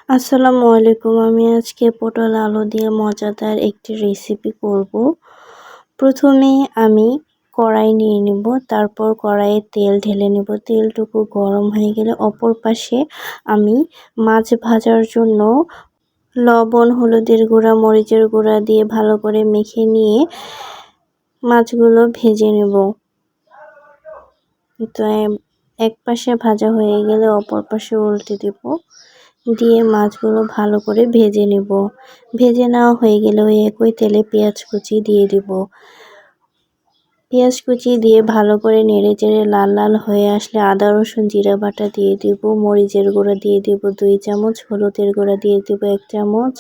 আসসালামু আলাইকুম। আমি আজকে পটল আলু দিয়ে মজাদার একটি রেসিপি করব। প্রথমে আমি কড়াই নিয়ে নেব, তারপর কড়াইয়ে তেল ঢেলে নেব। তেলটুকু গরম হয়ে গেলে অপর পাশে আমি মাছ ভাজার জন্য লবণ, হলুদের গুঁড়া, মরিচের গুঁড়া দিয়ে ভালো করে মেখে নিয়ে মাছগুলো ভেজে নেব। তো এক পাশে ভাজা হয়ে গেলে অপর পাশে উল্টে দেব, দিয়ে মাছগুলো ভালো করে ভেজে নেব। ভেজে নেওয়া হয়ে গেলে ওই একই তেলে পেঁয়াজ কুচি দিয়ে দিব। পেঁয়াজ কুচি দিয়ে ভালো করে নেড়ে চেড়ে লাল লাল হয়ে আসলে আদা রসুন জিরা বাটা দিয়ে দিব, মরিচের গুঁড়া দিয়ে দিব 2 চামচ, হলুদের গুঁড়া দিয়ে দিব 1 চামচ,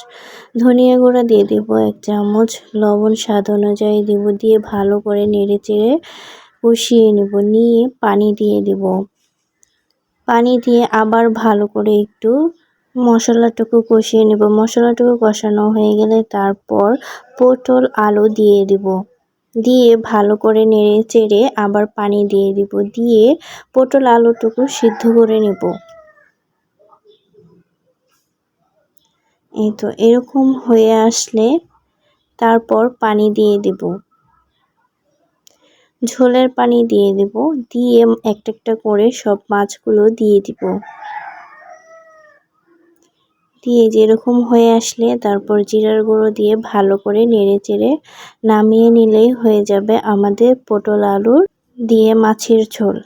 ধনিয়া গুঁড়া দিয়ে দিব 1 চামচ, লবণ স্বাদ অনুযায়ী দিব, দিয়ে ভালো করে নেড়ে চেড়ে কষিয়ে নেব। নিয়ে পানি দিয়ে দিব। পানি দিয়ে আবার ভালো করে একটু মশলাটুকু কষিয়ে নেব। মশলাটুকু কষানো হয়ে গেলে তারপর পটল আলু দিয়ে দিব। দিয়ে ভালো করে নেড়ে চেড়ে আবার পানি দিয়ে দিব। দিয়ে পটল আলুটুকু সিদ্ধ করে নেব। এই তো এরকম হয়ে আসলে তারপর পানি দিয়ে দিব। ঝোলের পানি দিয়ে দিব। দিয়ে একটা একটা করে সব মাছগুলো দিয়ে দিব। দিয়ে যেরকম হয়ে আসলে তারপর জিরার গুঁড়ো দিয়ে ভালো করে নেড়ে চেড়ে নামিয়ে নিলেই হয়ে যাবে আমাদের পটল আলুর দিয়ে মাছের ঝোল।